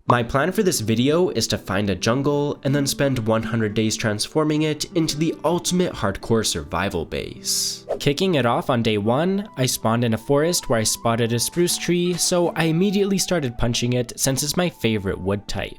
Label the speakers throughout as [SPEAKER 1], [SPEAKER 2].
[SPEAKER 1] My plan for this video is to find a jungle and then spend 100 days transforming it into the ultimate hardcore survival base. Kicking it off on day 1, I spawned in a forest where I spotted a spruce tree, so I immediately started punching it since it's my favorite wood type.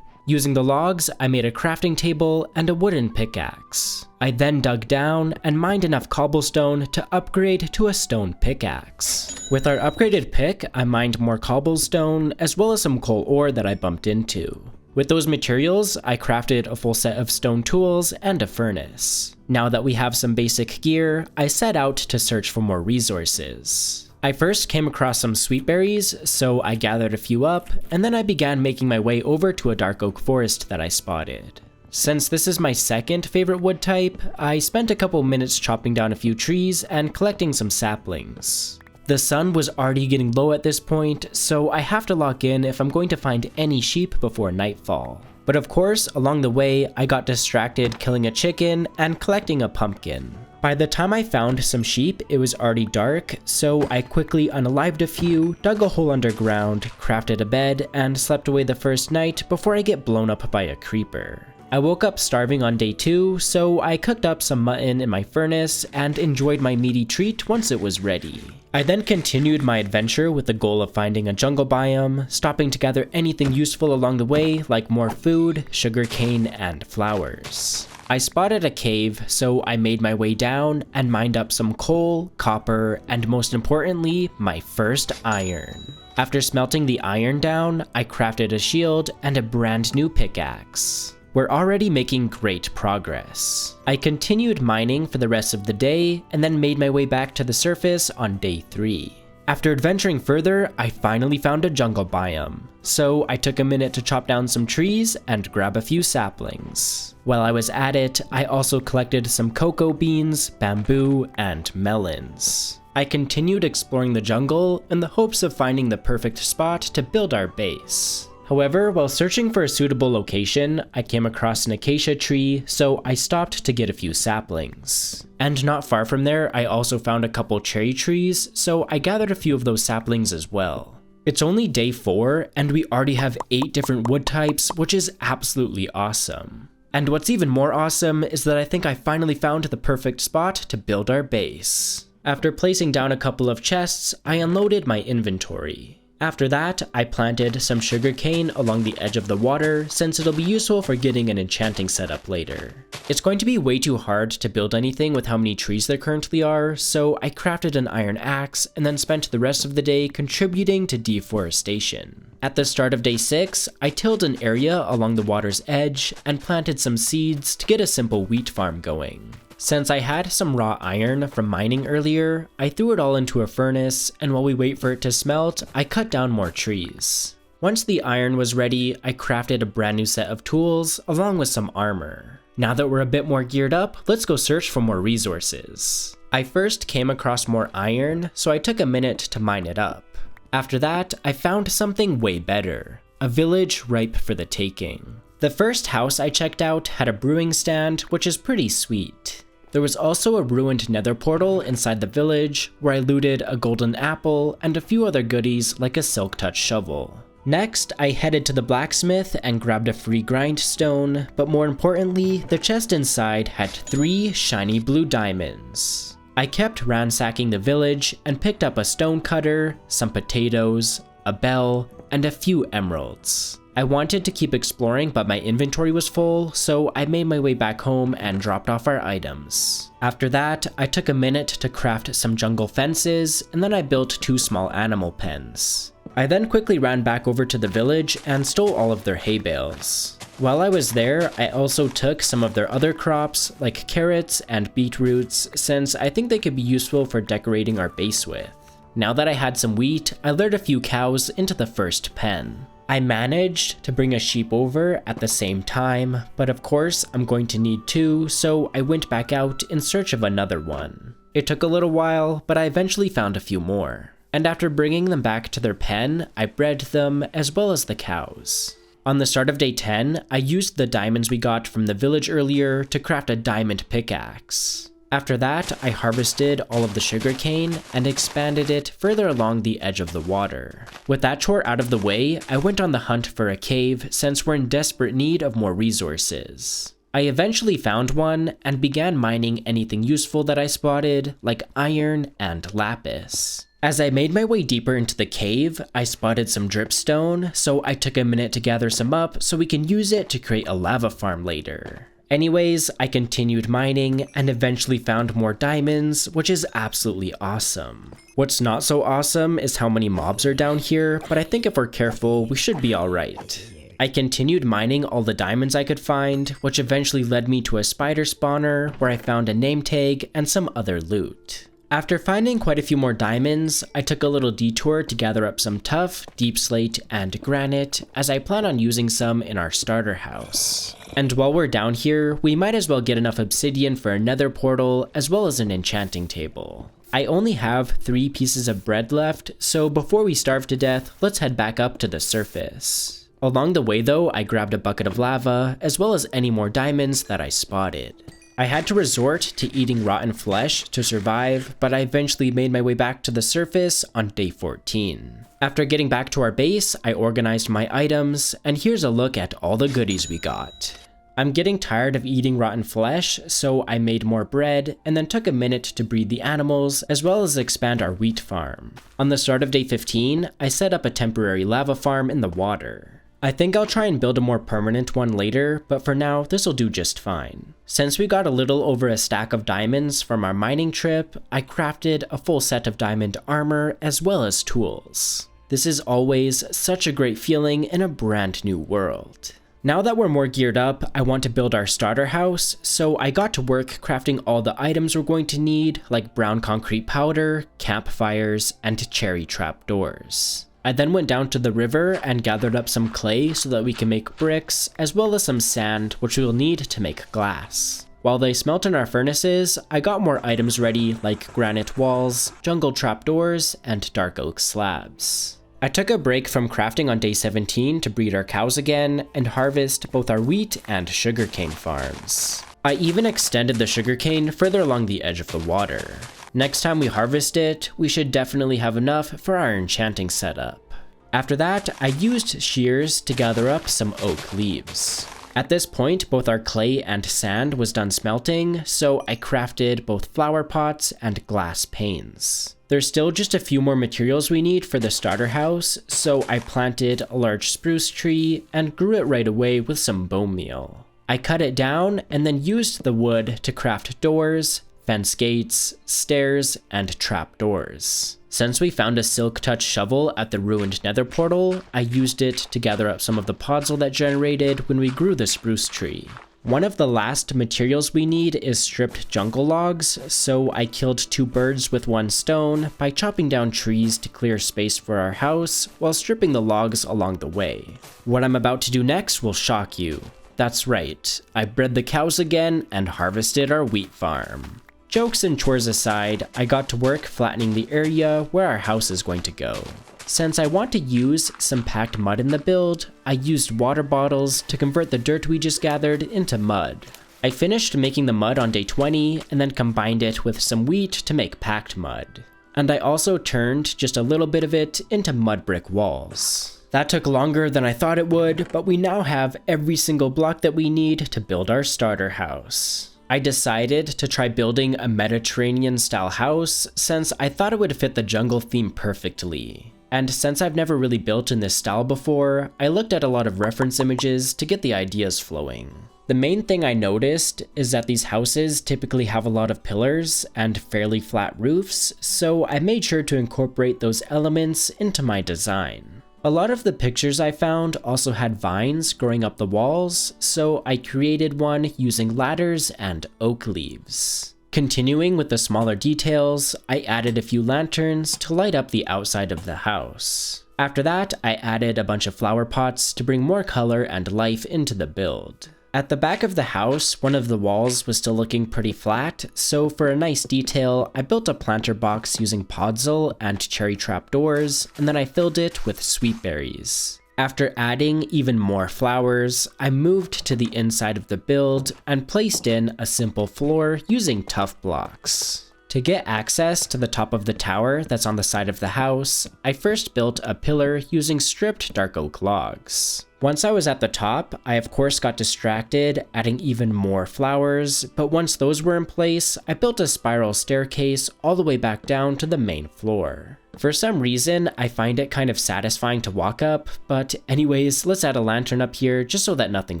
[SPEAKER 1] Using the logs, I made a crafting table and a wooden pickaxe. I then dug down and mined enough cobblestone to upgrade to a stone pickaxe. With our upgraded pick, I mined more cobblestone as well as some coal ore that I bumped into. With those materials, I crafted a full set of stone tools and a furnace. Now that we have some basic gear, I set out to search for more resources. I first came across some sweet berries, so I gathered a few up, and then I began making my way over to a dark oak forest that I spotted. Since this is my second favorite wood type, I spent a couple minutes chopping down a few trees and collecting some saplings. The sun was already getting low at this point, so I have to lock in if I'm going to find any sheep before nightfall. But of course, along the way, I got distracted killing a chicken and collecting a pumpkin. By the time I found some sheep, it was already dark, so I quickly unalived a few, dug a hole underground, crafted a bed, and slept away the first night before I get blown up by a creeper. I woke up starving on day 2, so I cooked up some mutton in my furnace and enjoyed my meaty treat once it was ready. I then continued my adventure with the goal of finding a jungle biome, stopping to gather anything useful along the way like more food, sugarcane, and flowers. I spotted a cave, so I made my way down and mined up some coal, copper, and most importantly, my first iron. After smelting the iron down, I crafted a shield and a brand new pickaxe. We're already making great progress. I continued mining for the rest of the day and then made my way back to the surface on day 3. After adventuring further, I finally found a jungle biome, so I took a minute to chop down some trees and grab a few saplings. While I was at it, I also collected some cocoa beans, bamboo, and melons. I continued exploring the jungle in the hopes of finding the perfect spot to build our base. However, while searching for a suitable location, I came across an acacia tree, so I stopped to get a few saplings. And not far from there, I also found a couple cherry trees, so I gathered a few of those saplings as well. It's only day 4, and we already have 8 different wood types, which is absolutely awesome. And what's even more awesome is that I think I finally found the perfect spot to build our base. After placing down a couple of chests, I unloaded my inventory. After that, I planted some sugarcane along the edge of the water since it'll be useful for getting an enchanting setup later. It's going to be way too hard to build anything with how many trees there currently are, so I crafted an iron axe and then spent the rest of the day contributing to deforestation. At the start of day 6, I tilled an area along the water's edge and planted some seeds to get a simple wheat farm going. Since I had some raw iron from mining earlier, I threw it all into a furnace, and while we wait for it to smelt, I cut down more trees. Once the iron was ready, I crafted a brand new set of tools, along with some armor. Now that we're a bit more geared up, let's go search for more resources. I first came across more iron, so I took a minute to mine it up. After that, I found something way better, a village ripe for the taking. The first house I checked out had a brewing stand, which is pretty sweet. There was also a ruined nether portal inside the village, where I looted a golden apple and a few other goodies like a silk touch shovel. Next, I headed to the blacksmith and grabbed a free grindstone, but more importantly, the chest inside had 3 shiny blue diamonds. I kept ransacking the village and picked up a stone cutter, some potatoes, a bell, and a few emeralds. I wanted to keep exploring, but my inventory was full, so I made my way back home and dropped off our items. After that, I took a minute to craft some jungle fences, and then I built 2 small animal pens. I then quickly ran back over to the village and stole all of their hay bales. While I was there, I also took some of their other crops, like carrots and beetroots, since I think they could be useful for decorating our base with. Now that I had some wheat, I lured a few cows into the first pen. I managed to bring a sheep over at the same time, but of course I'm going to need 2, so I went back out in search of another one. It took a little while, but I eventually found a few more. And after bringing them back to their pen, I bred them as well as the cows. On the start of day 10, I used the diamonds we got from the village earlier to craft a diamond pickaxe. After that, I harvested all of the sugarcane and expanded it further along the edge of the water. With that chore out of the way, I went on the hunt for a cave since we're in desperate need of more resources. I eventually found one and began mining anything useful that I spotted, like iron and lapis. As I made my way deeper into the cave, I spotted some dripstone, so I took a minute to gather some up so we can use it to create a lava farm later. Anyways, I continued mining and eventually found more diamonds, which is absolutely awesome. What's not so awesome is how many mobs are down here, but I think if we're careful, we should be alright. I continued mining all the diamonds I could find, which eventually led me to a spider spawner where I found a name tag and some other loot. After finding quite a few more diamonds, I took a little detour to gather up some tuff, deep slate, and granite, as I plan on using some in our starter house. And while we're down here, we might as well get enough obsidian for a nether portal, as well as an enchanting table. I only have 3 pieces of bread left, so before we starve to death, let's head back up to the surface. Along the way though, I grabbed a bucket of lava, as well as any more diamonds that I spotted. I had to resort to eating rotten flesh to survive, but I eventually made my way back to the surface on day 14. After getting back to our base, I organized my items, and here's a look at all the goodies we got. I'm getting tired of eating rotten flesh, so I made more bread, and then took a minute to breed the animals, as well as expand our wheat farm. On the start of day 15, I set up a temporary lava farm in the water. I think I'll try and build a more permanent one later, but for now, this'll do just fine. Since we got a little over a stack of diamonds from our mining trip, I crafted a full set of diamond armor as well as tools. This is always such a great feeling in a brand new world. Now that we're more geared up, I want to build our starter house, so I got to work crafting all the items we're going to need, like brown concrete powder, campfires, and cherry trapdoors. I then went down to the river and gathered up some clay so that we can make bricks, as well as some sand, which we'll need to make glass. While they smelt in our furnaces, I got more items ready like granite walls, jungle trapdoors, and dark oak slabs. I took a break from crafting on day 17 to breed our cows again and harvest both our wheat and sugarcane farms. I even extended the sugarcane further along the edge of the water. Next time we harvest it, we should definitely have enough for our enchanting setup. After that, I used shears to gather up some oak leaves. At this point, both our clay and sand was done smelting, so I crafted both flower pots and glass panes. There's still just a few more materials we need for the starter house, so I planted a large spruce tree and grew it right away with some bone meal. I cut it down and then used the wood to craft doors, fence gates, stairs, and trapdoors. Since we found a silk touch shovel at the ruined nether portal, I used it to gather up some of the podzol that generated when we grew the spruce tree. One of the last materials we need is stripped jungle logs, so I killed 2 birds with 1 stone by chopping down trees to clear space for our house while stripping the logs along the way. What I'm about to do next will shock you. That's right, I bred the cows again and harvested our wheat farm. Jokes and chores aside, I got to work flattening the area where our house is going to go. Since I want to use some packed mud in the build, I used water bottles to convert the dirt we just gathered into mud. I finished making the mud on day 20 and then combined it with some wheat to make packed mud. And I also turned just a little bit of it into mud brick walls. That took longer than I thought it would, but we now have every single block that we need to build our starter house. I decided to try building a Mediterranean-style house since I thought it would fit the jungle theme perfectly. And since I've never really built in this style before, I looked at a lot of reference images to get the ideas flowing. The main thing I noticed is that these houses typically have a lot of pillars and fairly flat roofs, so I made sure to incorporate those elements into my design. A lot of the pictures I found also had vines growing up the walls, so I created one using ladders and oak leaves. Continuing with the smaller details, I added a few lanterns to light up the outside of the house. After that, I added a bunch of flower pots to bring more color and life into the build. At the back of the house, one of the walls was still looking pretty flat, so for a nice detail, I built a planter box using podzol and cherry trapdoors, and then I filled it with sweet berries. After adding even more flowers, I moved to the inside of the build and placed in a simple floor using tuff blocks. To get access to the top of the tower that's on the side of the house, I first built a pillar using stripped dark oak logs. Once I was at the top, I of course got distracted, adding even more flowers, but once those were in place, I built a spiral staircase all the way back down to the main floor. For some reason, I find it kind of satisfying to walk up, but anyways, let's add a lantern up here just so that nothing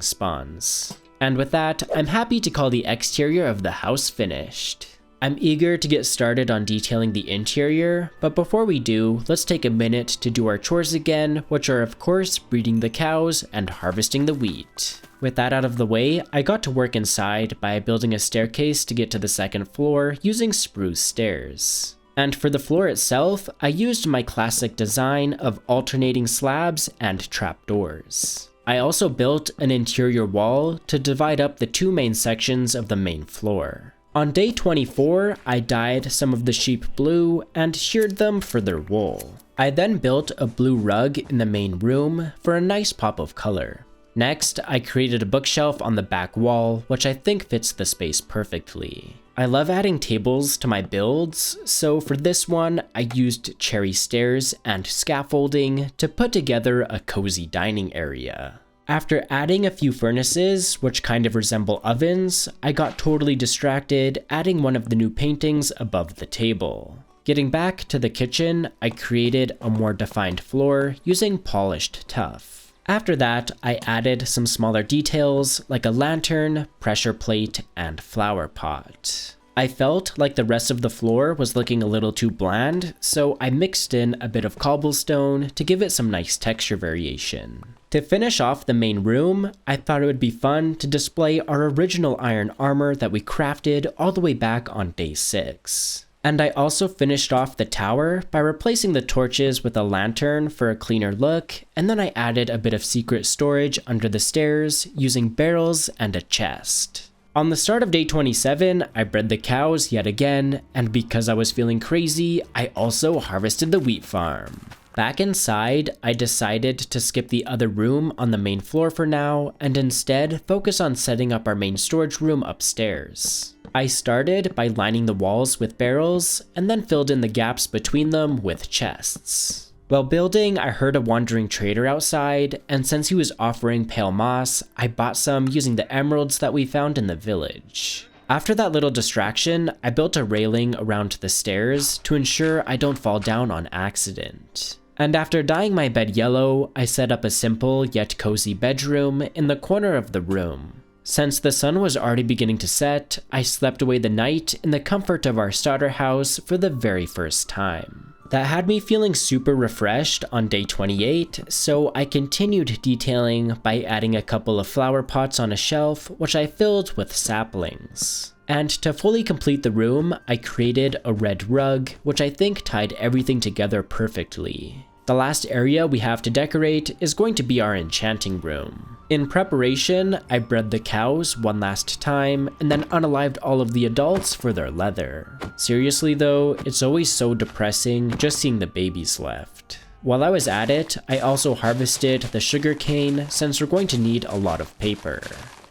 [SPEAKER 1] spawns. And with that, I'm happy to call the exterior of the house finished. I'm eager to get started on detailing the interior, but before we do, let's take a minute to do our chores again, which are of course breeding the cows and harvesting the wheat. With that out of the way, I got to work inside by building a staircase to get to the second floor using spruce stairs. And for the floor itself, I used my classic design of alternating slabs and trapdoors. I also built an interior wall to divide up the two main sections of the main floor. On day 24, I dyed some of the sheep blue and sheared them for their wool. I then built a blue rug in the main room for a nice pop of color. Next, I created a bookshelf on the back wall, which I think fits the space perfectly. I love adding tables to my builds, so for this one, I used cherry stairs and scaffolding to put together a cozy dining area. After adding a few furnaces, which kind of resemble ovens, I got totally distracted adding one of the new paintings above the table. Getting back to the kitchen, I created a more defined floor using polished tuff. After that, I added some smaller details like a lantern, pressure plate, and flower pot. I felt like the rest of the floor was looking a little too bland, so I mixed in a bit of cobblestone to give it some nice texture variation. To finish off the main room, I thought it would be fun to display our original iron armor that we crafted all the way back on day 6. And I also finished off the tower by replacing the torches with a lantern for a cleaner look, and then I added a bit of secret storage under the stairs using barrels and a chest. On the start of day 27, I bred the cows yet again, and because I was feeling crazy, I also harvested the wheat farm. Back inside, I decided to skip the other room on the main floor for now, and instead focus on setting up our main storage room upstairs. I started by lining the walls with barrels, and then filled in the gaps between them with chests. While building, I heard a wandering trader outside, and since he was offering pale moss, I bought some using the emeralds that we found in the village. After that little distraction, I built a railing around the stairs to ensure I don't fall down on accident. And after dyeing my bed yellow, I set up a simple yet cozy bedroom in the corner of the room. Since the sun was already beginning to set, I slept away the night in the comfort of our starter house for the very first time. That had me feeling super refreshed on day 28, so I continued detailing by adding a couple of flower pots on a shelf, which I filled with saplings. And to fully complete the room, I created a red rug, which I think tied everything together perfectly. The last area we have to decorate is going to be our enchanting room. In preparation, I bred the cows one last time and then unalived all of the adults for their leather. Seriously though, it's always so depressing just seeing the babies left. While I was at it, I also harvested the sugar cane since we're going to need a lot of paper.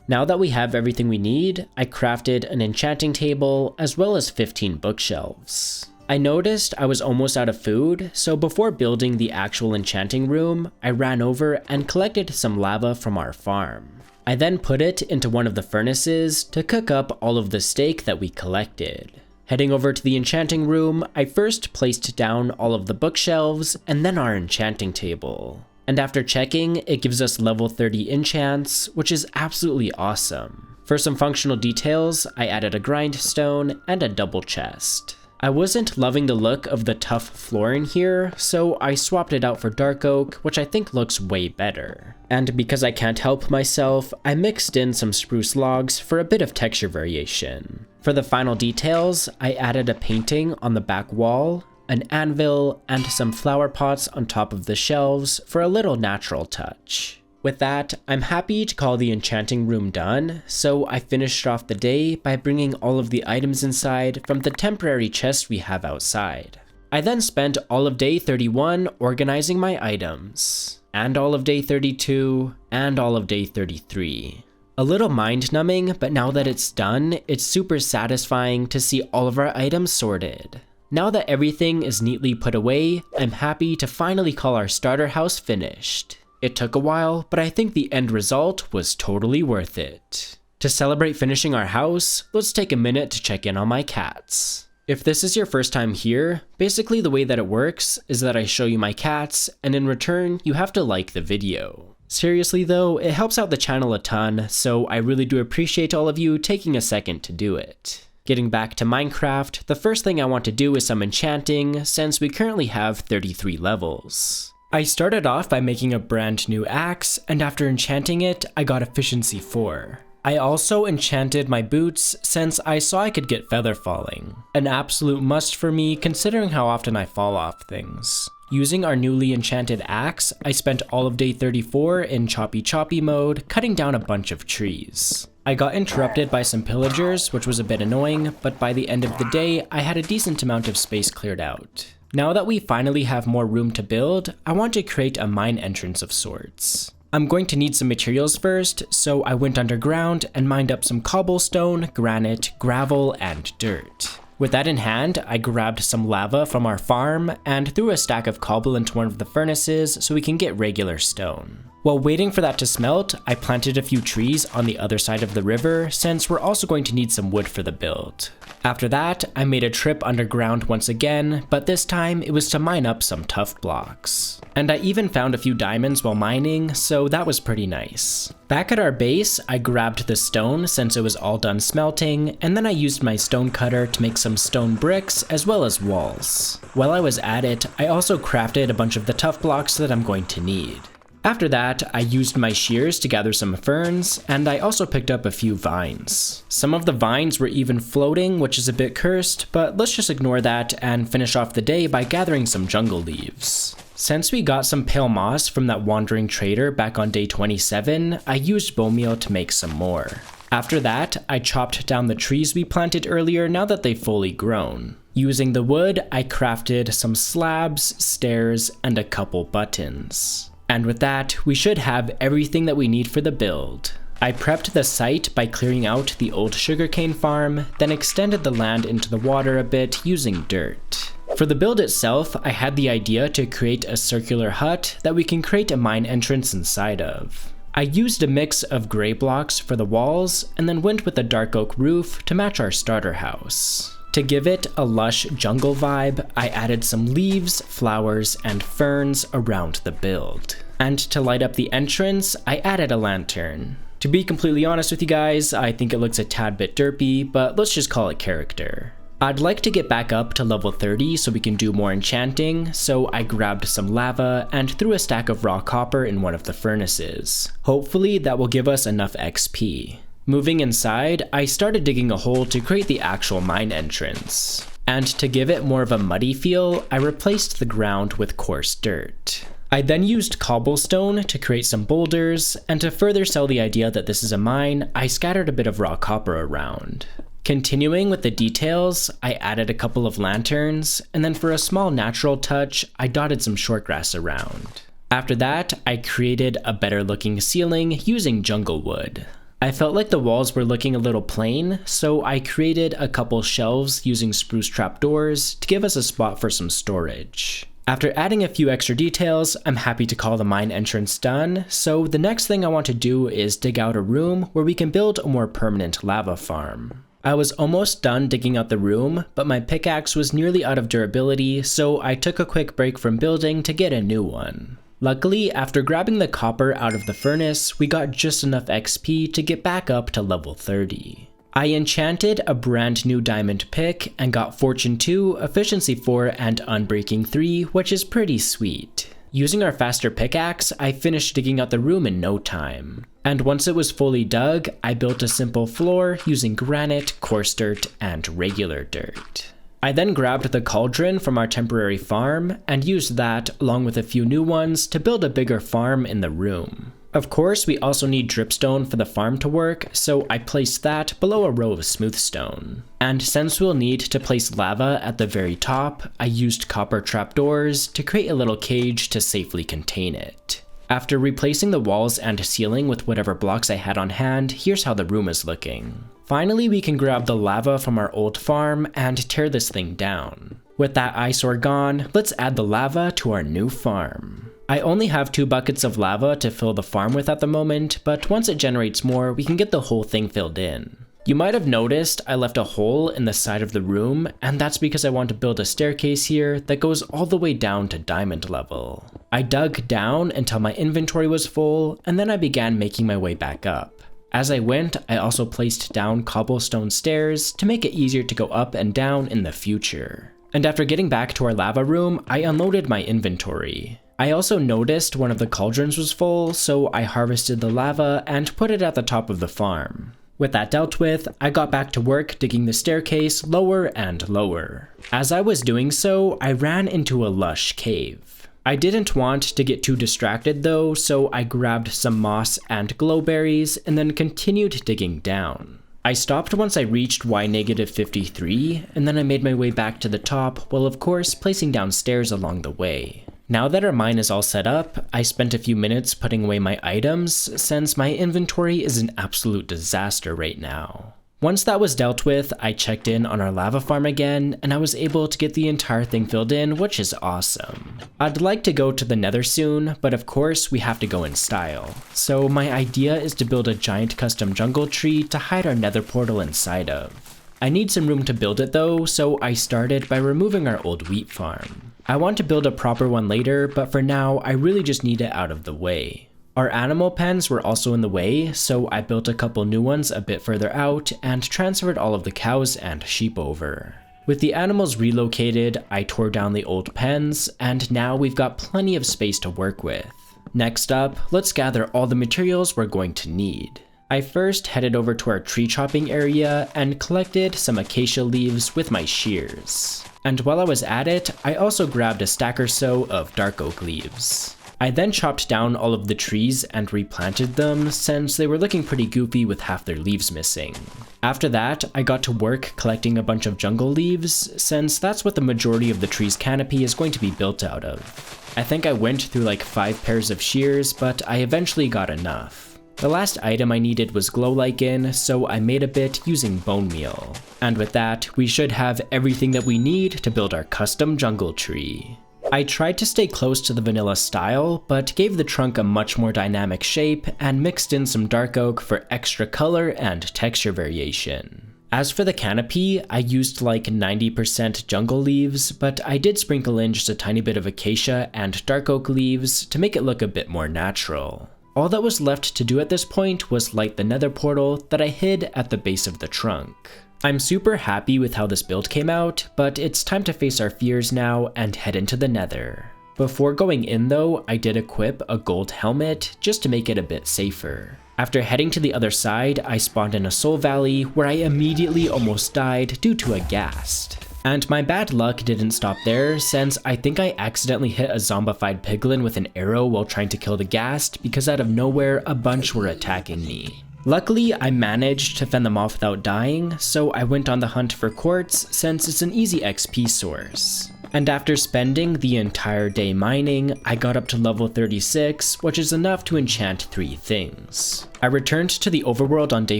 [SPEAKER 1] Now that we have everything we need, I crafted an enchanting table as well as 15 bookshelves. I noticed I was almost out of food, so before building the actual enchanting room, I ran over and collected some lava from our farm. I then put it into one of the furnaces to cook up all of the steak that we collected. Heading over to the enchanting room, I first placed down all of the bookshelves and then our enchanting table. And after checking, it gives us level 30 enchants, which is absolutely awesome. For some functional details, I added a grindstone and a double chest. I wasn't loving the look of the tough floor in here, so I swapped it out for dark oak, which I think looks way better. And because I can't help myself, I mixed in some spruce logs for a bit of texture variation. For the final details, I added a painting on the back wall, an anvil, and some flower pots on top of the shelves for a little natural touch. With that, I'm happy to call the enchanting room done, so I finished off the day by bringing all of the items inside from the temporary chest we have outside. I then spent all of day 31 organizing my items. and all of day 32, and all of day 33. A little mind-numbing, but now that it's done, it's super satisfying to see all of our items sorted. Now that everything is neatly put away, I'm happy to finally call our starter house finished. It took a while, but I think the end result was totally worth it. To celebrate finishing our house, let's take a minute to check in on my cats. If this is your first time here, basically the way that it works is that I show you my cats, and in return, you have to like the video. Seriously though, it helps out the channel a ton, so I really do appreciate all of you taking a second to do it. Getting back to Minecraft, the first thing I want to do is some enchanting, since we currently have 33 levels. I started off by making a brand new axe, and after enchanting it, I got efficiency 4. I also enchanted my boots since I saw I could get feather falling. An absolute must for me considering how often I fall off things. Using our newly enchanted axe, I spent all of day 34 in choppy mode, cutting down a bunch of trees. I got interrupted by some pillagers, which was a bit annoying, but by the end of the day, I had a decent amount of space cleared out. Now that we finally have more room to build, I want to create a mine entrance of sorts. I'm going to need some materials first, so I went underground and mined up some cobblestone, granite, gravel, and dirt. With that in hand, I grabbed some lava from our farm and threw a stack of cobble into one of the furnaces so we can get regular stone. While waiting for that to smelt, I planted a few trees on the other side of the river since we're also going to need some wood for the build. After that, I made a trip underground once again, but this time it was to mine up some tough blocks. And I even found a few diamonds while mining, so that was pretty nice. Back at our base, I grabbed the stone since it was all done smelting, and then I used my stone cutter to make some stone bricks as well as walls. While I was at it, I also crafted a bunch of the tough blocks that I'm going to need. After that, I used my shears to gather some ferns, and I also picked up a few vines. Some of the vines were even floating, which is a bit cursed, but let's just ignore that and finish off the day by gathering some jungle leaves. Since we got some pale moss from that wandering trader back on day 27, I used bone meal to make some more. After that, I chopped down the trees we planted earlier now that they've fully grown. Using the wood, I crafted some slabs, stairs, and a couple buttons. And with that, we should have everything that we need for the build. I prepped the site by clearing out the old sugarcane farm, then extended the land into the water a bit using dirt. For the build itself, I had the idea to create a circular hut that we can create a mine entrance inside of. I used a mix of gray blocks for the walls, and then went with a dark oak roof to match our starter house. To give it a lush jungle vibe, I added some leaves, flowers, and ferns around the build. And to light up the entrance, I added a lantern. To be completely honest with you guys, I think it looks a tad bit derpy, but let's just call it character. I'd like to get back up to level 30 so we can do more enchanting, so I grabbed some lava and threw a stack of raw copper in one of the furnaces. Hopefully that will give us enough XP. Moving inside, I started digging a hole to create the actual mine entrance. And to give it more of a muddy feel, I replaced the ground with coarse dirt. I then used cobblestone to create some boulders, and to further sell the idea that this is a mine, I scattered a bit of raw copper around. Continuing with the details, I added a couple of lanterns, and then for a small natural touch, I dotted some short grass around. After that, I created a better looking ceiling using jungle wood. I felt like the walls were looking a little plain, so I created a couple shelves using spruce trapdoors to give us a spot for some storage. After adding a few extra details, I'm happy to call the mine entrance done, so the next thing I want to do is dig out a room where we can build a more permanent lava farm. I was almost done digging out the room, but my pickaxe was nearly out of durability, so I took a quick break from building to get a new one. Luckily, after grabbing the copper out of the furnace, we got just enough XP to get back up to level 30. I enchanted a brand new diamond pick and got Fortune 2, Efficiency 4, and Unbreaking 3, which is pretty sweet. Using our faster pickaxe, I finished digging out the room in no time. And once it was fully dug, I built a simple floor using granite, coarse dirt, and regular dirt. I then grabbed the cauldron from our temporary farm and used that, along with a few new ones, to build a bigger farm in the room. Of course, we also need dripstone for the farm to work, so I placed that below a row of smooth stone. And since we'll need to place lava at the very top, I used copper trapdoors to create a little cage to safely contain it. After replacing the walls and ceiling with whatever blocks I had on hand, here's how the room is looking. Finally, we can grab the lava from our old farm and tear this thing down. With that eyesore gone, let's add the lava to our new farm. I only have 2 buckets of lava to fill the farm with at the moment, but once it generates more, we can get the whole thing filled in. You might have noticed I left a hole in the side of the room, and that's because I want to build a staircase here that goes all the way down to diamond level. I dug down until my inventory was full, and then I began making my way back up. As I went, I also placed down cobblestone stairs to make it easier to go up and down in the future. And after getting back to our lava room, I unloaded my inventory. I also noticed one of the cauldrons was full, so I harvested the lava and put it at the top of the farm. With that dealt with, I got back to work digging the staircase lower and lower. As I was doing so, I ran into a lush cave. I didn't want to get too distracted though, so I grabbed some moss and glowberries and then continued digging down. I stopped once I reached Y-53, and then I made my way back to the top, while of course placing down stairs along the way. Now that our mine is all set up, I spent a few minutes putting away my items, since my inventory is an absolute disaster right now. Once that was dealt with, I checked in on our lava farm again, and I was able to get the entire thing filled in, which is awesome. I'd like to go to the nether soon, but of course we have to go in style. So my idea is to build a giant custom jungle tree to hide our nether portal inside of. I need some room to build it though, so I started by removing our old wheat farm. I want to build a proper one later, but for now, I really just need it out of the way. Our animal pens were also in the way, so I built a couple new ones a bit further out and transferred all of the cows and sheep over. With the animals relocated, I tore down the old pens, and now we've got plenty of space to work with. Next up, let's gather all the materials we're going to need. I first headed over to our tree chopping area and collected some acacia leaves with my shears. And while I was at it, I also grabbed a stack or so of dark oak leaves. I then chopped down all of the trees and replanted them since they were looking pretty goofy with half their leaves missing. After that, I got to work collecting a bunch of jungle leaves since that's what the majority of the tree's canopy is going to be built out of. I think I went through like 5 pairs of shears, but I eventually got enough. The last item I needed was glow lichen, so I made a bit using bone meal. And with that, we should have everything that we need to build our custom jungle tree. I tried to stay close to the vanilla style, but gave the trunk a much more dynamic shape and mixed in some dark oak for extra color and texture variation. As for the canopy, I used like 90% jungle leaves, but I did sprinkle in just a tiny bit of acacia and dark oak leaves to make it look a bit more natural. All that was left to do at this point was light the nether portal that I hid at the base of the trunk. I'm super happy with how this build came out, but it's time to face our fears now and head into the nether. Before going in though, I did equip a gold helmet just to make it a bit safer. After heading to the other side, I spawned in a soul valley where I immediately almost died due to a ghast. And my bad luck didn't stop there, since I think I accidentally hit a zombified piglin with an arrow while trying to kill the ghast because out of nowhere a bunch were attacking me. Luckily, I managed to fend them off without dying, so I went on the hunt for quartz since it's an easy XP source. And after spending the entire day mining, I got up to level 36, which is enough to enchant 3 things. I returned to the overworld on day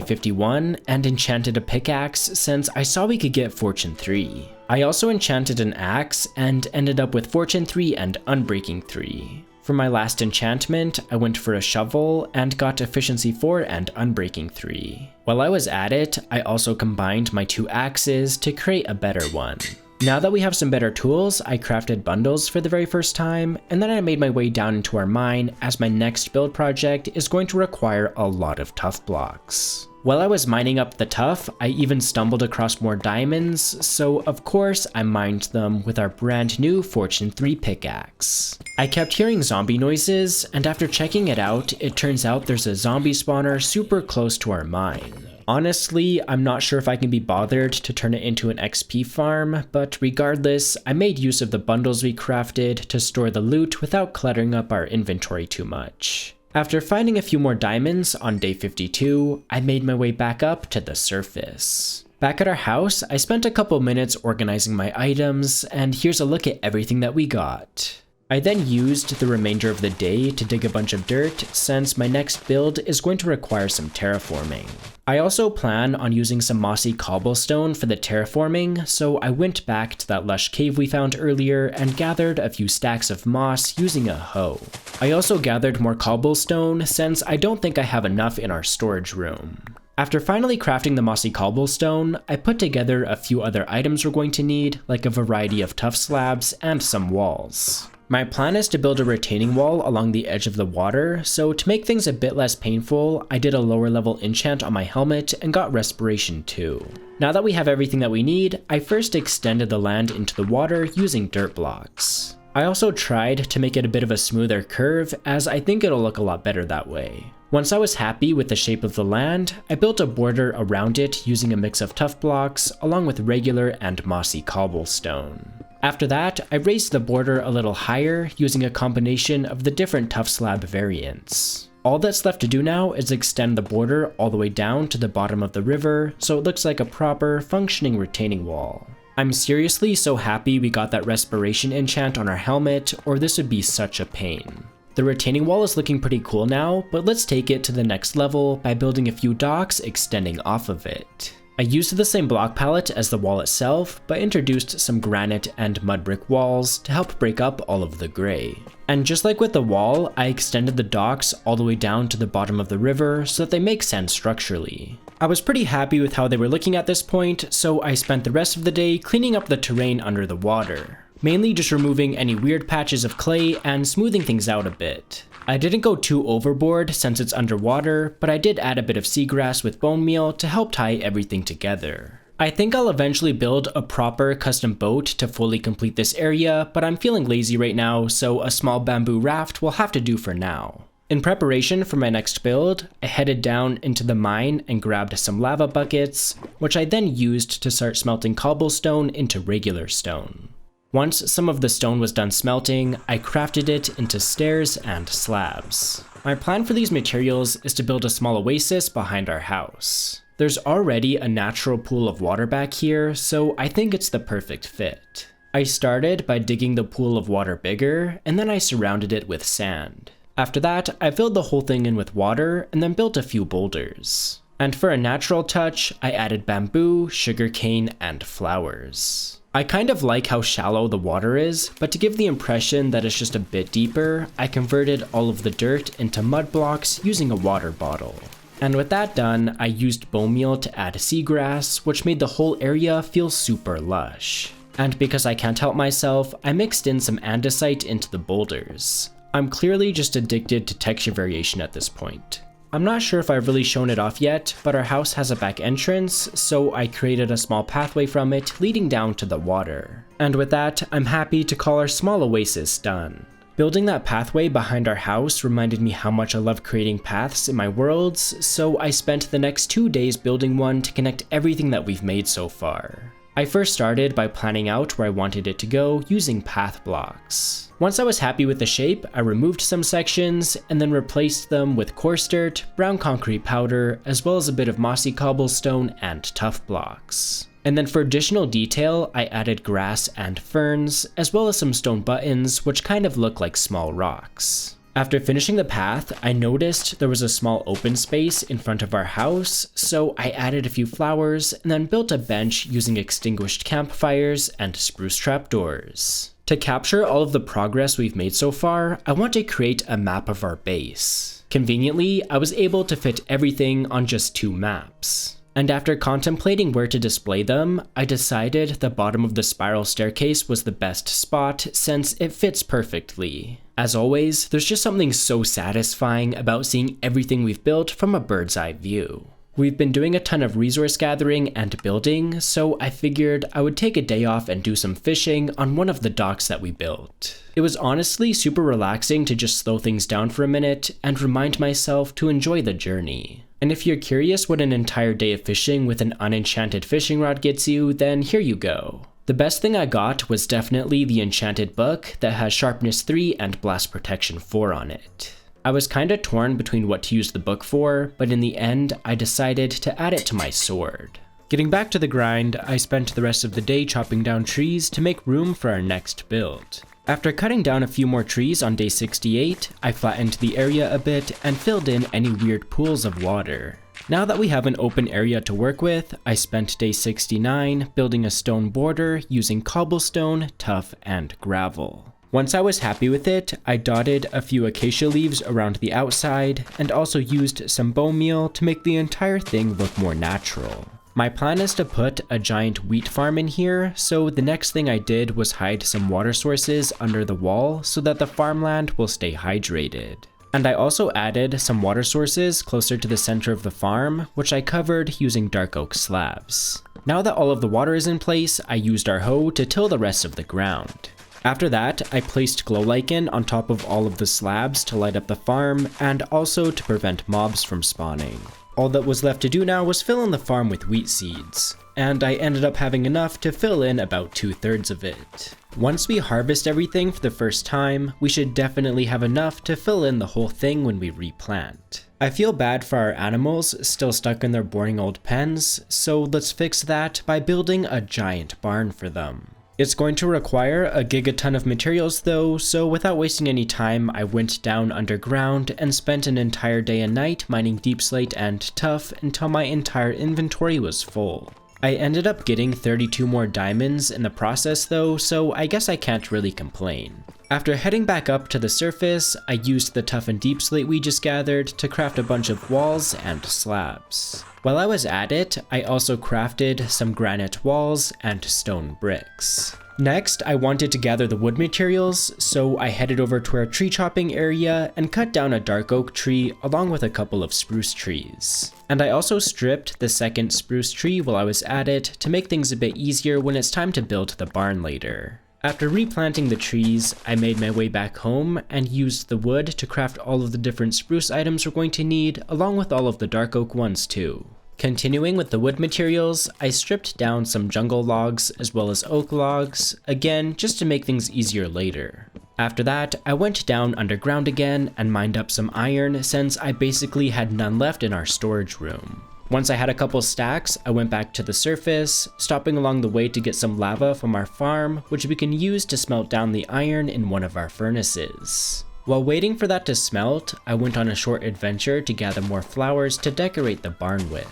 [SPEAKER 1] 51 and enchanted a pickaxe since I saw we could get fortune 3. I also enchanted an axe and ended up with fortune 3 and unbreaking 3. For my last enchantment, I went for a shovel and got efficiency 4 and unbreaking 3. While I was at it, I also combined my 2 axes to create a better one. Now that we have some better tools, I crafted bundles for the very first time, and then I made my way down into our mine as my next build project is going to require a lot of tough blocks. While I was mining up the tuff, I even stumbled across more diamonds, so of course I mined them with our brand new Fortune 3 pickaxe. I kept hearing zombie noises, and after checking it out, it turns out there's a zombie spawner super close to our mine. Honestly, I'm not sure if I can be bothered to turn it into an XP farm, but regardless, I made use of the bundles we crafted to store the loot without cluttering up our inventory too much. After finding a few more diamonds on day 52, I made my way back up to the surface. Back at our house, I spent a couple minutes organizing my items, and here's a look at everything that we got. I then used the remainder of the day to dig a bunch of dirt since my next build is going to require some terraforming. I also plan on using some mossy cobblestone for the terraforming, so I went back to that lush cave we found earlier and gathered a few stacks of moss using a hoe. I also gathered more cobblestone since I don't think I have enough in our storage room. After finally crafting the mossy cobblestone, I put together a few other items we're going to need, like a variety of tough slabs and some walls. My plan is to build a retaining wall along the edge of the water, so to make things a bit less painful, I did a lower level enchant on my helmet and got respiration too. Now that we have everything that we need, I first extended the land into the water using dirt blocks. I also tried to make it a bit of a smoother curve, as I think it'll look a lot better that way. Once I was happy with the shape of the land, I built a border around it using a mix of tough blocks along with regular and mossy cobblestone. After that, I raised the border a little higher using a combination of the different tough slab variants. All that's left to do now is extend the border all the way down to the bottom of the river so it looks like a proper, functioning retaining wall. I'm seriously so happy we got that respiration enchant on our helmet, or this would be such a pain. The retaining wall is looking pretty cool now, but let's take it to the next level by building a few docks extending off of it. I used the same block palette as the wall itself, but introduced some granite and mud brick walls to help break up all of the gray. And just like with the wall, I extended the docks all the way down to the bottom of the river so that they make sense structurally. I was pretty happy with how they were looking at this point, so I spent the rest of the day cleaning up the terrain under the water. Mainly just removing any weird patches of clay and smoothing things out a bit. I didn't go too overboard since it's underwater, but I did add a bit of seagrass with bone meal to help tie everything together. I think I'll eventually build a proper custom boat to fully complete this area, but I'm feeling lazy right now, so a small bamboo raft will have to do for now. In preparation for my next build, I headed down into the mine and grabbed some lava buckets, which I then used to start smelting cobblestone into regular stone. Once some of the stone was done smelting, I crafted it into stairs and slabs. My plan for these materials is to build a small oasis behind our house. There's already a natural pool of water back here, so I think it's the perfect fit. I started by digging the pool of water bigger, and then I surrounded it with sand. After that, I filled the whole thing in with water and then built a few boulders. And for a natural touch, I added bamboo, sugarcane, and flowers. I kind of like how shallow the water is, but to give the impression that it's just a bit deeper, I converted all of the dirt into mud blocks using a water bottle. And with that done, I used bone meal to add seagrass, which made the whole area feel super lush. And because I can't help myself, I mixed in some andesite into the boulders. I'm clearly just addicted to texture variation at this point. I'm not sure if I've really shown it off yet, but our house has a back entrance, so I created a small pathway from it leading down to the water. And with that, I'm happy to call our small oasis done. Building that pathway behind our house reminded me how much I love creating paths in my worlds, so I spent the next 2 days building one to connect everything that we've made so far. I first started by planning out where I wanted it to go using path blocks. Once I was happy with the shape, I removed some sections and then replaced them with coarse dirt, brown concrete powder, as well as a bit of mossy cobblestone and tough blocks. And then for additional detail, I added grass and ferns, as well as some stone buttons, which kind of look like small rocks. After finishing the path, I noticed there was a small open space in front of our house, so I added a few flowers and then built a bench using extinguished campfires and spruce trapdoors. To capture all of the progress we've made so far, I want to create a map of our base. Conveniently, I was able to fit everything on just 2 maps. And after contemplating where to display them, I decided the bottom of the spiral staircase was the best spot since it fits perfectly. As always, there's just something so satisfying about seeing everything we've built from a bird's eye view. We've been doing a ton of resource gathering and building, so I figured I would take a day off and do some fishing on one of the docks that we built. It was honestly super relaxing to just slow things down for a minute and remind myself to enjoy the journey. And if you're curious what an entire day of fishing with an unenchanted fishing rod gets you, then here you go. The best thing I got was definitely the enchanted book that has sharpness 3 and blast protection 4 on it. I was kinda torn between what to use the book for, but in the end, I decided to add it to my sword. Getting back to the grind, I spent the rest of the day chopping down trees to make room for our next build. After cutting down a few more trees on day 68, I flattened the area a bit and filled in any weird pools of water. Now that we have an open area to work with, I spent day 69 building a stone border using cobblestone, tuff, and gravel. Once I was happy with it, I dotted a few acacia leaves around the outside and also used some bone meal to make the entire thing look more natural. My plan is to put a giant wheat farm in here, so the next thing I did was hide some water sources under the wall so that the farmland will stay hydrated. And I also added some water sources closer to the center of the farm, which I covered using dark oak slabs. Now that all of the water is in place, I used our hoe to till the rest of the ground. After that, I placed glow lichen on top of all of the slabs to light up the farm and also to prevent mobs from spawning. All that was left to do now was fill in the farm with wheat seeds, and I ended up having enough to fill in about 2/3 of it. Once we harvest everything for the first time, we should definitely have enough to fill in the whole thing when we replant. I feel bad for our animals still stuck in their boring old pens, so let's fix that by building a giant barn for them. It's going to require a gigaton of materials though, so without wasting any time, I went down underground and spent an entire day and night mining deep slate and tuff until my entire inventory was full. I ended up getting 32 more diamonds in the process though, so I guess I can't really complain. After heading back up to the surface, I used the tuff and deep slate we just gathered to craft a bunch of walls and slabs. While I was at it, I also crafted some granite walls and stone bricks. Next, I wanted to gather the wood materials, so I headed over to our tree chopping area and cut down a dark oak tree along with a couple of spruce trees. And I also stripped the second spruce tree while I was at it to make things a bit easier when it's time to build the barn later. After replanting the trees, I made my way back home and used the wood to craft all of the different spruce items we're going to need, along with all of the dark oak ones too. Continuing with the wood materials, I stripped down some jungle logs as well as oak logs, again just to make things easier later. After that, I went down underground again and mined up some iron since I basically had none left in our storage room. Once I had a couple stacks, I went back to the surface, stopping along the way to get some lava from our farm, which we can use to smelt down the iron in one of our furnaces. While waiting for that to smelt, I went on a short adventure to gather more flowers to decorate the barn with.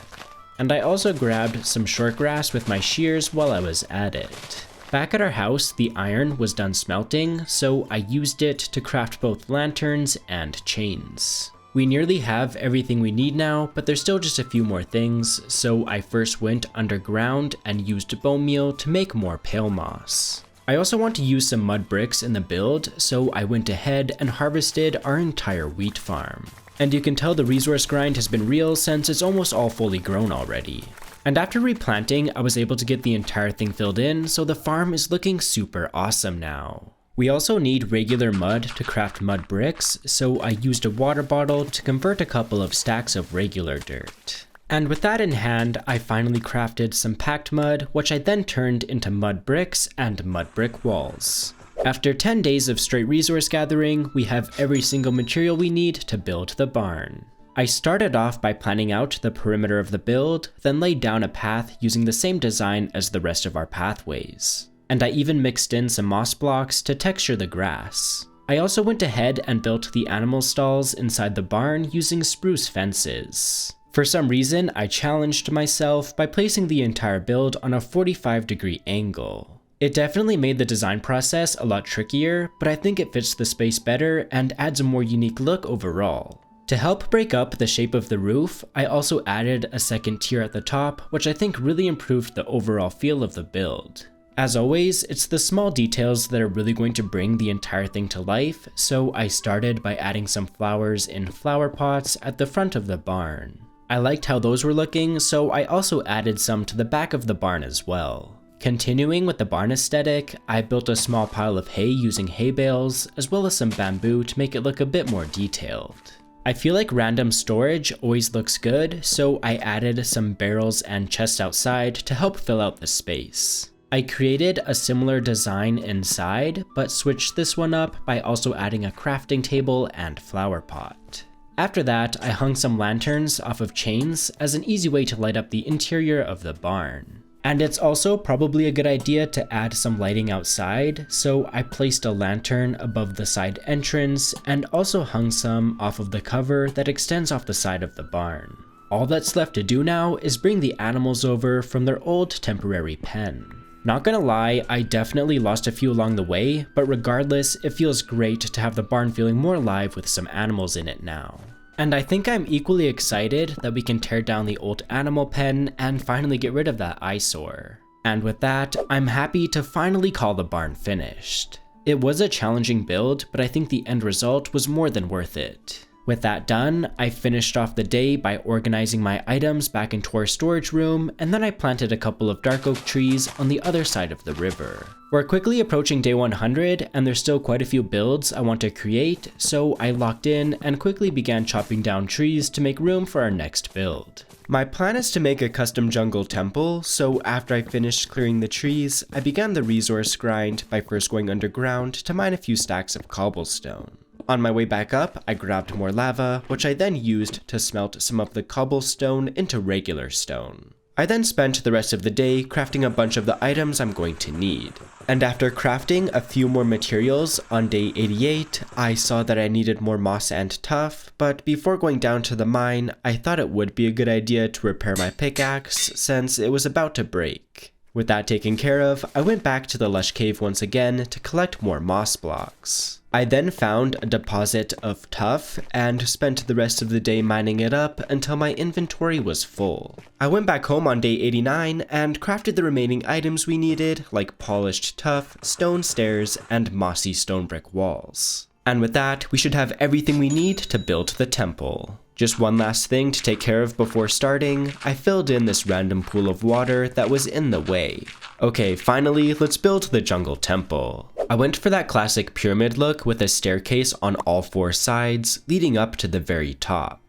[SPEAKER 1] And I also grabbed some short grass with my shears while I was at it. Back at our house, the iron was done smelting, so I used it to craft both lanterns and chains. We nearly have everything we need now, but there's still just a few more things, so I first went underground and used bone meal to make more pale moss. I also want to use some mud bricks in the build, so I went ahead and harvested our entire wheat farm. And you can tell the resource grind has been real since it's almost all fully grown already. And after replanting, I was able to get the entire thing filled in, so the farm is looking super awesome now. We also need regular mud to craft mud bricks, so I used a water bottle to convert a couple of stacks of regular dirt. And with that in hand, I finally crafted some packed mud, which I then turned into mud bricks and mud brick walls. After 10 days of straight resource gathering, we have every single material we need to build the barn. I started off by planning out the perimeter of the build, then laid down a path using the same design as the rest of our pathways. And I even mixed in some moss blocks to texture the grass. I also went ahead and built the animal stalls inside the barn using spruce fences. For some reason, I challenged myself by placing the entire build on a 45-degree angle. It definitely made the design process a lot trickier, but I think it fits the space better and adds a more unique look overall. To help break up the shape of the roof, I also added a second tier at the top, which I think really improved the overall feel of the build. As always, it's the small details that are really going to bring the entire thing to life, so I started by adding some flowers in flower pots at the front of the barn. I liked how those were looking, so I also added some to the back of the barn as well. Continuing with the barn aesthetic, I built a small pile of hay using hay bales, as well as some bamboo to make it look a bit more detailed. I feel like random storage always looks good, so I added some barrels and chests outside to help fill out the space. I created a similar design inside, but switched this one up by also adding a crafting table and flower pot. After that, I hung some lanterns off of chains as an easy way to light up the interior of the barn. And it's also probably a good idea to add some lighting outside, so I placed a lantern above the side entrance and also hung some off of the cover that extends off the side of the barn. All that's left to do now is bring the animals over from their old temporary pen. Not gonna lie, I definitely lost a few along the way, but regardless, it feels great to have the barn feeling more alive with some animals in it now. And I think I'm equally excited that we can tear down the old animal pen and finally get rid of that eyesore. And with that, I'm happy to finally call the barn finished. It was a challenging build, but I think the end result was more than worth it. With that done, I finished off the day by organizing my items back into our storage room, and then I planted a couple of dark oak trees on the other side of the river. We're quickly approaching day 100, and there's still quite a few builds I want to create, so I locked in and quickly began chopping down trees to make room for our next build. My plan is to make a custom jungle temple, so after I finished clearing the trees, I began the resource grind by first going underground to mine a few stacks of cobblestone. On my way back up, I grabbed more lava, which I then used to smelt some of the cobblestone into regular stone. I then spent the rest of the day crafting a bunch of the items I'm going to need. And after crafting a few more materials on day 88, I saw that I needed more moss and tuff, but before going down to the mine, I thought it would be a good idea to repair my pickaxe since it was about to break. With that taken care of, I went back to the lush cave once again to collect more moss blocks. I then found a deposit of tuff and spent the rest of the day mining it up until my inventory was full. I went back home on day 89 and crafted the remaining items we needed, like polished tuff, stone stairs, and mossy stone brick walls. And with that, we should have everything we need to build the temple. Just one last thing to take care of before starting, I filled in this random pool of water that was in the way. Okay, finally, let's build the jungle temple. I went for that classic pyramid look with a staircase on all four sides, leading up to the very top.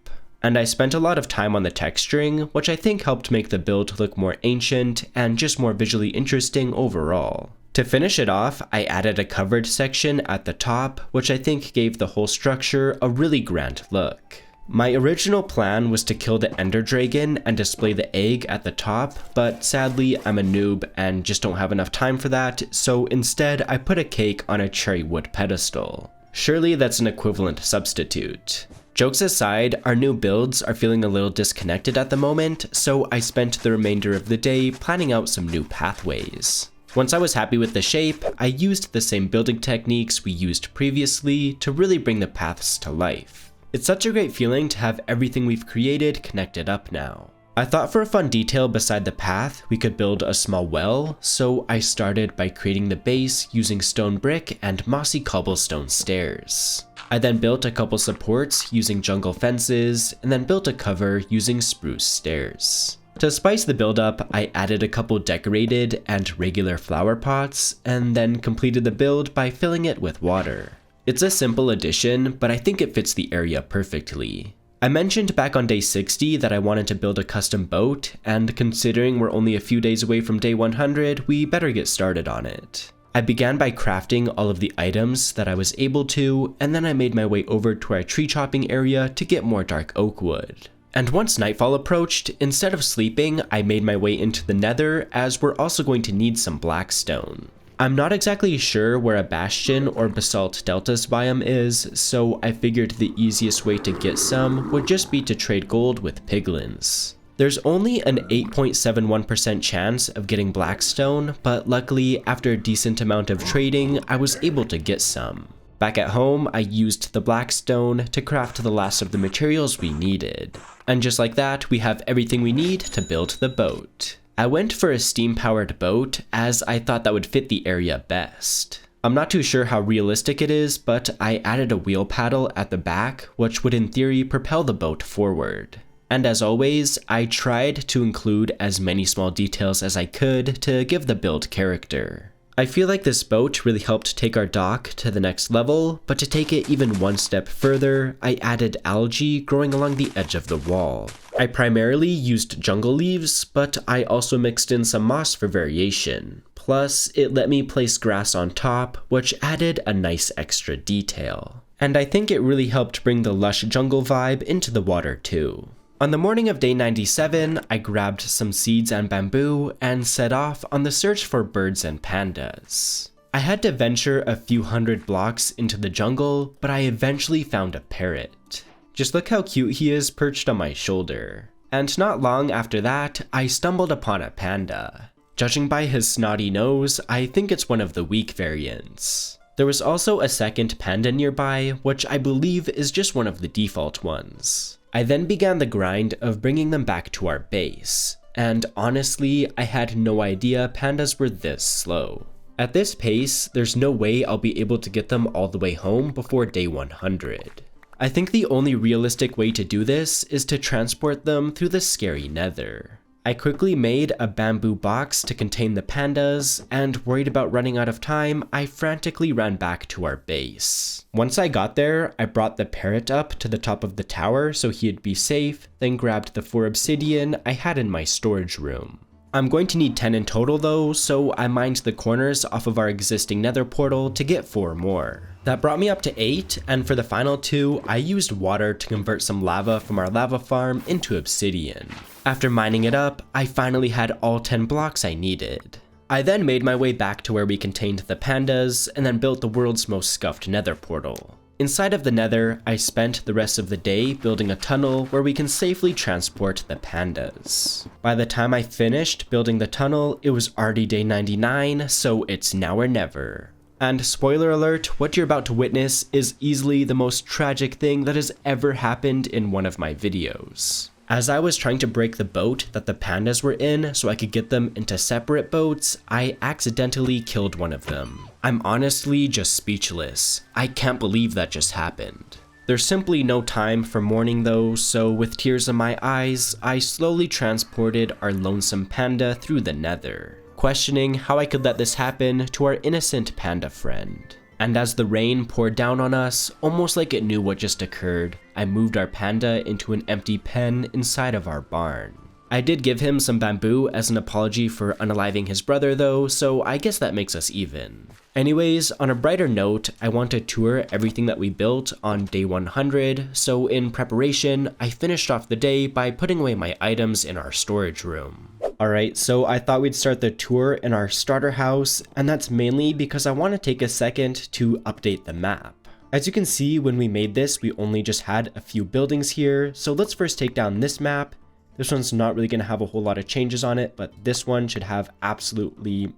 [SPEAKER 1] And I spent a lot of time on the texturing, which I think helped make the build look more ancient and just more visually interesting overall. To finish it off, I added a covered section at the top, which I think gave the whole structure a really grand look. My original plan was to kill the ender dragon and display the egg at the top, but sadly I'm a noob and just don't have enough time for that, so instead I put a cake on a cherry wood pedestal. Surely that's an equivalent substitute. Jokes aside, our new builds are feeling a little disconnected at the moment, so I spent the remainder of the day planning out some new pathways. Once I was happy with the shape, I used the same building techniques we used previously to really bring the paths to life. It's such a great feeling to have everything we've created connected up now. I thought for a fun detail beside the path, we could build a small well, so I started by creating the base using stone brick and mossy cobblestone stairs. I then built a couple supports using jungle fences, and then built a cover using spruce stairs. To spice the build up, I added a couple decorated and regular flower pots, and then completed the build by filling it with water. It's a simple addition, but I think it fits the area perfectly. I mentioned back on day 60 that I wanted to build a custom boat, and considering we're only a few days away from day 100, we better get started on it. I began by crafting all of the items that I was able to, and then I made my way over to our tree chopping area to get more dark oak wood. And once nightfall approached, instead of sleeping, I made my way into the nether as we're also going to need some blackstone. I'm not exactly sure where a bastion or basalt deltas biome is, so I figured the easiest way to get some would just be to trade gold with piglins. There's only an 8.71% chance of getting blackstone, but luckily after a decent amount of trading, I was able to get some. Back at home, I used the blackstone to craft the last of the materials we needed. And just like that, we have everything we need to build the boat. I went for a steam-powered boat as I thought that would fit the area best. I'm not too sure how realistic it is, but I added a wheel paddle at the back, which would in theory propel the boat forward. And as always, I tried to include as many small details as I could to give the build character. I feel like this boat really helped take our dock to the next level, but to take it even one step further, I added algae growing along the edge of the wall. I primarily used jungle leaves, but I also mixed in some moss for variation. Plus, it let me place grass on top, which added a nice extra detail. And I think it really helped bring the lush jungle vibe into the water too. On the morning of day 97, I grabbed some seeds and bamboo and set off on the search for birds and pandas. I had to venture a few hundred blocks into the jungle, but I eventually found a parrot. Just look how cute he is perched on my shoulder. And not long after that, I stumbled upon a panda. Judging by his snotty nose, I think it's one of the weak variants. There was also a second panda nearby, which I believe is just one of the default ones. I then began the grind of bringing them back to our base, and honestly, I had no idea pandas were this slow. At this pace, there's no way I'll be able to get them all the way home before day 100. I think the only realistic way to do this is to transport them through the scary nether. I quickly made a bamboo box to contain the pandas, and worried about running out of time, I frantically ran back to our base. Once I got there, I brought the parrot up to the top of the tower so he'd be safe, then grabbed the 4 obsidian I had in my storage room. I'm going to need 10 in total though, so I mined the corners off of our existing nether portal to get 4 more. That brought me up to 8, and for the final 2, I used water to convert some lava from our lava farm into obsidian. After mining it up, I finally had all 10 blocks I needed. I then made my way back to where we contained the pandas, and then built the world's most scuffed nether portal. Inside of the nether, I spent the rest of the day building a tunnel where we can safely transport the pandas. By the time I finished building the tunnel, it was already day 99, so it's now or never. And spoiler alert, what you're about to witness is easily the most tragic thing that has ever happened in one of my videos. As I was trying to break the boat that the pandas were in so I could get them into separate boats, I accidentally killed one of them. I'm honestly just speechless. I can't believe that just happened. There's simply no time for mourning though, so with tears in my eyes, I slowly transported our lonesome panda through the nether, questioning how I could let this happen to our innocent panda friend. And as the rain poured down on us, almost like it knew what just occurred, I moved our panda into an empty pen inside of our barn. I did give him some bamboo as an apology for unaliving his brother though, so I guess that makes us even. Anyways, on a brighter note, I want to tour everything that we built on day 100, so in preparation, I finished off the day by putting away my items in our storage room. Alright, so I thought we'd start the tour in our starter house, and that's mainly because I want to take a second to update the map. As you can see, when we made this, we only just had a few buildings here, so let's first take down this map. This one's not really going to have a whole lot of changes on it, but this one should have absolutely,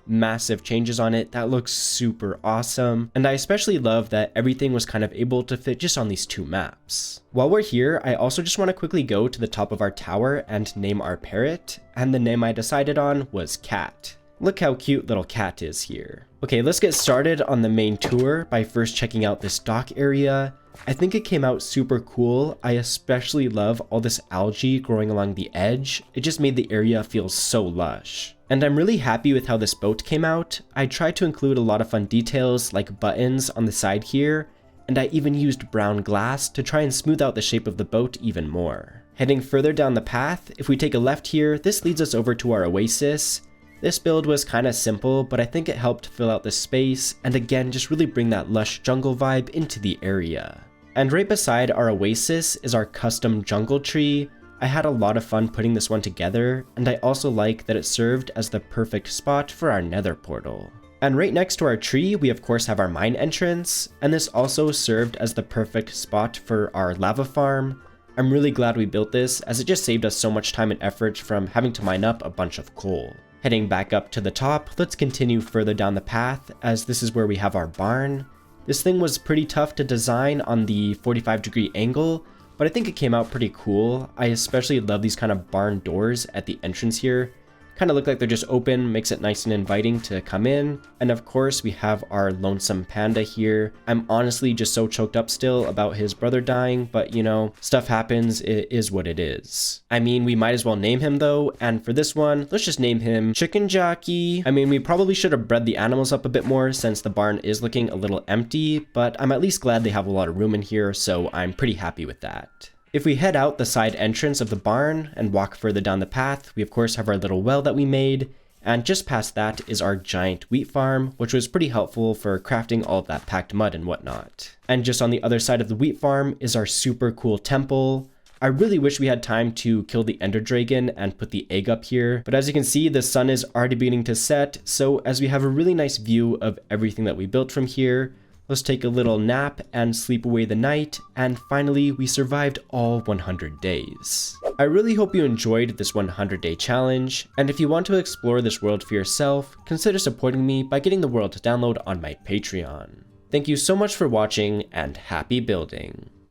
[SPEAKER 1] massive changes on it. That looks super awesome, and I especially love that everything was kind of able to fit just on these 2 maps. While we're here, I also just want to quickly go to the top of our tower and name our parrot, and the name I decided on was Cat. Look how cute little Cat is here. Okay, let's get started on the main tour by first checking out this dock area. I think it came out super cool. I especially love all this algae growing along the edge. It just made the area feel so lush. And I'm really happy with how this boat came out. I tried to include a lot of fun details like buttons on the side here, and I even used brown glass to try and smooth out the shape of the boat even more. Heading further down the path, if we take a left here, this leads us over to our oasis. This build was kind of simple, but I think it helped fill out the space, and again just really bring that lush jungle vibe into the area. And right beside our oasis is our custom jungle tree. I had a lot of fun putting this one together, and I also like that it served as the perfect spot for our nether portal. And right next to our tree, we of course have our mine entrance, and this also served as the perfect spot for our lava farm. I'm really glad we built this, as it just saved us so much time and effort from having to mine up a bunch of coal. Heading back up to the top, let's continue further down the path, as this is where we have our barn. This thing was pretty tough to design on the 45-degree angle, but I think it came out pretty cool. I especially love these kind of barn doors at the entrance here. Kind of look like they're just open, makes it nice and inviting to come in. And of course, we have our lonesome panda here. I'm honestly just so choked up still about his brother dying, but you know, stuff happens, it is what it is. I mean, we might as well name him though, and for this one, let's just name him Chicken Jockey. I mean, we probably should have bred the animals up a bit more since the barn is looking a little empty, but I'm at least glad they have a lot of room in here, so I'm pretty happy with that. If we head out the side entrance of the barn and walk further down the path, we of course have our little well that we made, and just past that is our giant wheat farm, which was pretty helpful for crafting all of that packed mud and whatnot. And just on the other side of the wheat farm is our super cool temple. I really wish we had time to kill the ender dragon and put the egg up here, but as you can see, the sun is already beginning to set, so as we have a really nice view of everything that we built from here, let's take a little nap and sleep away the night, and finally we survived all 100 days. I really hope you enjoyed this 100-day challenge, and if you want to explore this world for yourself, consider supporting me by getting the world to download on my Patreon. Thank you so much for watching, and happy building!